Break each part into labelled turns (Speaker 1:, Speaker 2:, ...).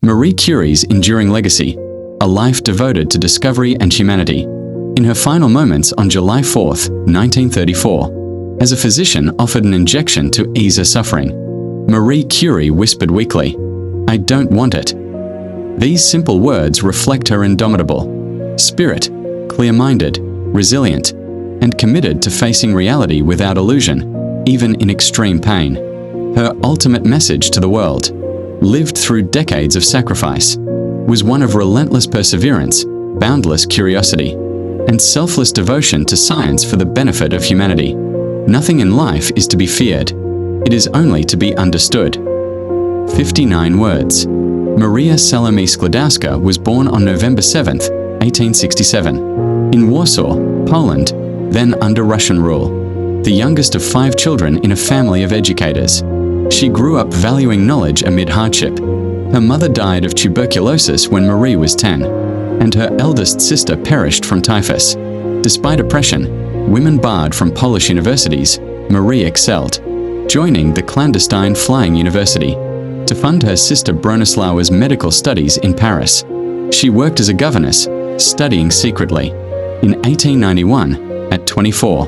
Speaker 1: Marie Curie's enduring legacy, a life devoted to discovery and humanity. In her final moments on July 4, 1934, as a physician offered an injection to ease her suffering, Marie Curie whispered weakly, "I don't want it." These simple words reflect her indomitable spirit, clear-minded, resilient, and committed to facing reality without illusion, even in extreme pain. Her ultimate message to the world, lived through decades of sacrifice, was one of relentless perseverance, boundless curiosity, and selfless devotion to science for the benefit of humanity. Nothing in life is to be feared. It is only to be understood. 59 words. Maria Salomea Skłodowska was born on November 7, 1867, in Warsaw, Poland, then under Russian rule. The youngest of 5 children in a family of educators. She grew up valuing knowledge amid hardship. Her mother died of tuberculosis when Marie was 10, and her eldest sister perished from typhus. Despite oppression, women barred from Polish universities, Marie excelled, joining the clandestine Flying University to fund her sister Bronislawa's medical studies in Paris. She worked as a governess, studying secretly. In 1891, at 24,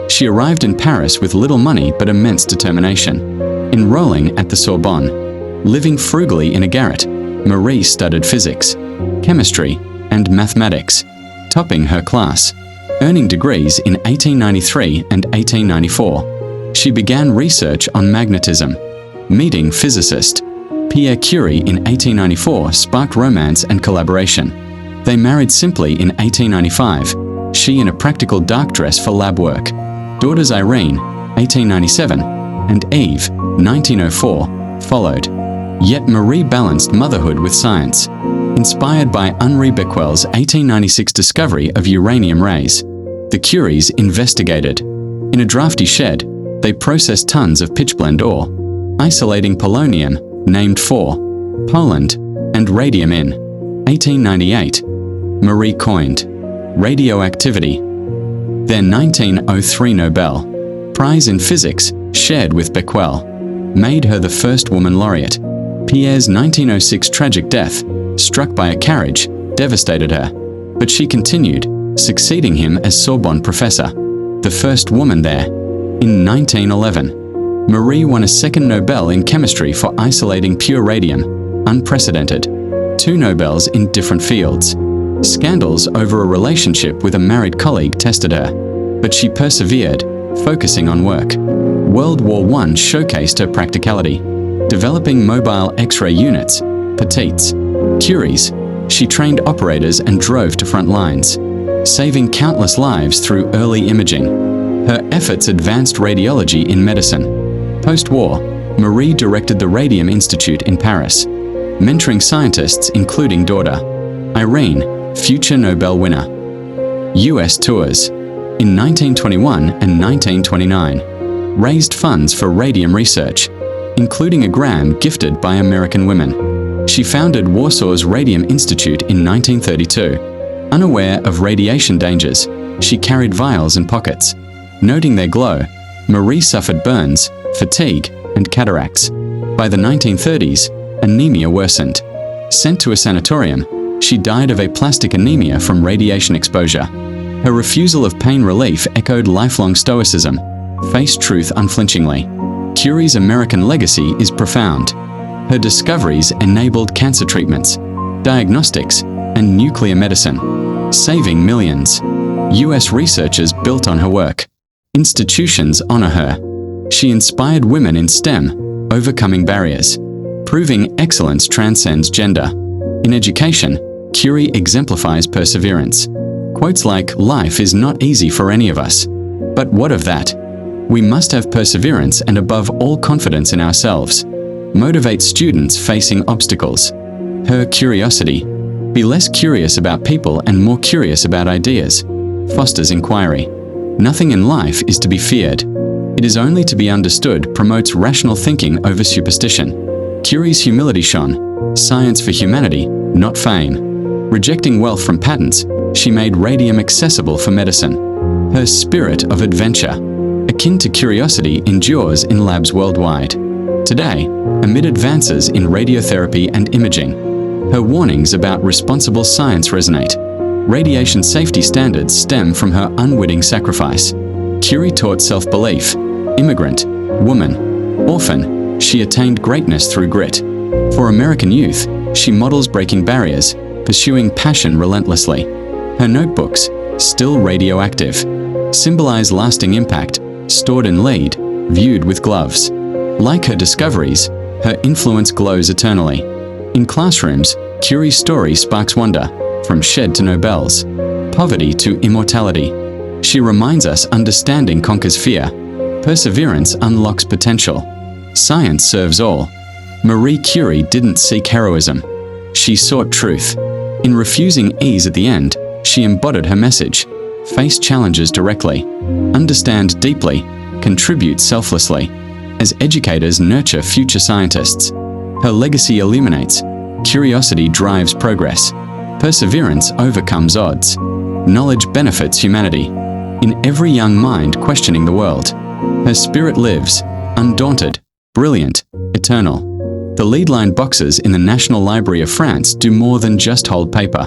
Speaker 1: she arrived in Paris with little money but immense determination. Enrolling at the Sorbonne, living frugally in a garret, Marie studied physics, chemistry, and mathematics, topping her class, earning degrees in 1893 and 1894. She began research on magnetism. Meeting physicist Marie Curie in 1894 sparked romance and collaboration. They married simply in 1895, she in a practical dark dress for lab work. Daughters Irene, 1897, and Eve, 1904, followed. Yet Marie balanced motherhood with science. Inspired by Henri Becquerel's 1896 discovery of uranium rays, the Curies investigated. In a drafty shed, they processed tons of pitchblende ore, isolating polonium, named for Poland, and radium in 1898. Marie coined radioactivity. Their 1903 Nobel Prize in Physics, shared with Becquerel, made her the first woman laureate. Pierre's 1906 tragic death, struck by a carriage, devastated her, but she continued, succeeding him as Sorbonne professor, the first woman there. In 1911, Marie won a second Nobel in chemistry for isolating pure radium, unprecedented. 2 Nobels in different fields. Scandals over a relationship with a married colleague tested her, but she persevered, focusing on work. World War I showcased her practicality, developing mobile X-ray units, petites, Curies. She trained operators and drove to front lines, saving countless lives through early imaging. Her efforts advanced radiology in medicine. Post-war, Marie directed the Radium Institute in Paris, mentoring scientists including daughter Irene, future Nobel winner. US tours in 1921 and 1929 raised funds for radium research, including a gram gifted by American women. She founded Warsaw's Radium Institute in 1932. Unaware of radiation dangers, she carried vials in pockets. Noting their glow, Marie suffered burns, fatigue, and cataracts. By the 1930s, anemia worsened. Sent to a sanatorium, she died of aplastic anemia from radiation exposure. Her refusal of pain relief echoed lifelong stoicism, faced truth unflinchingly. Curie's American legacy is profound. Her discoveries enabled cancer treatments, diagnostics, and nuclear medicine, saving millions. US researchers built on her work. Institutions honor her. She inspired women in STEM, overcoming barriers, proving excellence transcends gender. In education, Curie exemplifies perseverance. Quotes like, "Life is not easy for any of us. But what of that? We must have perseverance and above all confidence in ourselves." Motivate students facing obstacles. Her curiosity. Be less curious about people and more curious about ideas. Fosters inquiry. Nothing in life is to be feared. It is only to be understood. Promotes rational thinking over superstition. Curie's humility shone. Science for humanity, not fame. Rejecting wealth from patents, she made radium accessible for medicine. Her spirit of adventure, akin to curiosity, endures in labs worldwide. Today, amid advances in radiotherapy and imaging, Her warnings about responsible science resonate. Radiation safety standards stem from her unwitting sacrifice. Curie taught self-belief. Immigrant, woman, orphan, she attained greatness through grit. For American youth, she models breaking barriers, pursuing passion relentlessly. Her notebooks, still radioactive, symbolize lasting impact, stored in lead, viewed with gloves. Like her discoveries, her influence glows eternally. In classrooms, Curie's story sparks wonder, from shed to Nobels, poverty to immortality. She reminds us understanding conquers fear, perseverance unlocks potential. Science serves all. Marie Curie didn't seek heroism. She sought truth. In refusing ease at the end, she embodied her message. Face challenges directly. Understand deeply. Contribute selflessly. As educators nurture future scientists. Her legacy illuminates. Curiosity drives progress. Perseverance overcomes odds. Knowledge benefits humanity. In every young mind questioning the world. Her spirit lives, undaunted, brilliant, eternal. The lead-lined boxes in the National Library of France do more than just hold paper.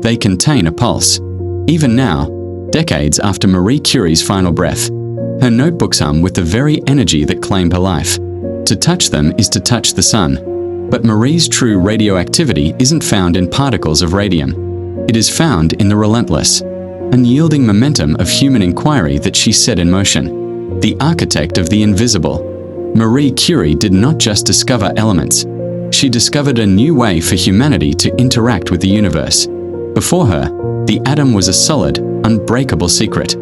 Speaker 1: They contain a pulse. Even now, decades after Marie Curie's final breath, her notebooks hum with the very energy that claimed her life. To touch them is to touch the sun. But Marie's true radioactivity isn't found in particles of radium. It is found in the relentless, unyielding momentum of human inquiry that she set in motion. The architect of the invisible. Marie Curie did not just discover elements. She discovered a new way for humanity to interact with the universe. Before her, the atom was a solid, unbreakable secret.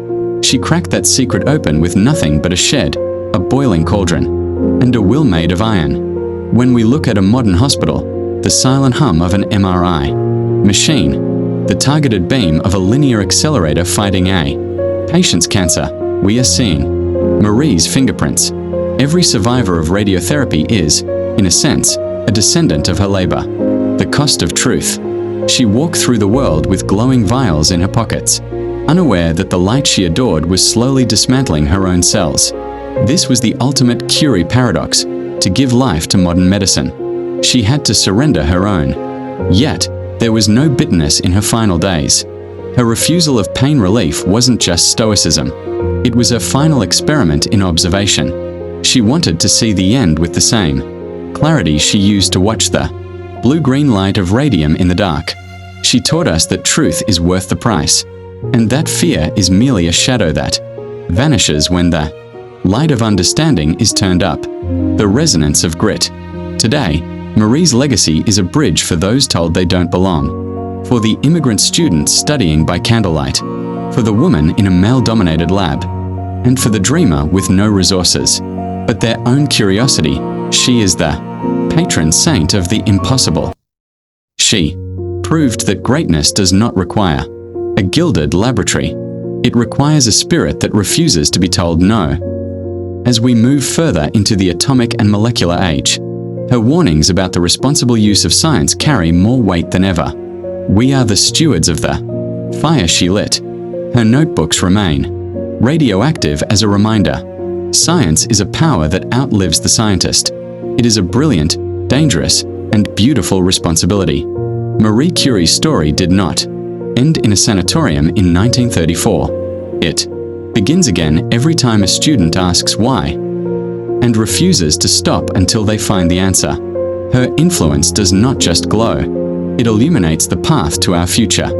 Speaker 1: She cracked that secret open with nothing but a shed, a boiling cauldron, and a will made of iron. When we look at a modern hospital, the silent hum of an MRI machine, the targeted beam of a linear accelerator fighting a patient's cancer, we are seeing Marie's fingerprints. Every survivor of radiotherapy is, in a sense, a descendant of her labor. The cost of truth. She walked through the world with glowing vials in her pockets, unaware that the light she adored was slowly dismantling her own cells. This was the ultimate Curie paradox, to give life to modern medicine. She had to surrender her own. Yet, there was no bitterness in her final days. Her refusal of pain relief wasn't just stoicism. It was her final experiment in observation. She wanted to see the end with the same clarity she used to watch the blue-green light of radium in the dark. She taught us that truth is worth the price, and that fear is merely a shadow that vanishes when the light of understanding is turned up, the resonance of grit. Today, Marie's legacy is a bridge for those told they don't belong, for the immigrant student studying by candlelight, for the woman in a male-dominated lab, and for the dreamer with no resources but their own curiosity. She is the patron saint of the impossible. She proved that greatness does not require a gilded laboratory. It requires a spirit that refuses to be told no. As we move further into the atomic and molecular age, her warnings about the responsible use of science carry more weight than ever. We are the stewards of the fire she lit. Her notebooks remain radioactive as a reminder. Science is a power that outlives the scientist. It is a brilliant, dangerous, and beautiful responsibility. Marie Curie's story did not end in a sanatorium in 1934. It begins again every time a student asks why, and refuses to stop until they find the answer. Her influence does not just glow, it illuminates the path to our future.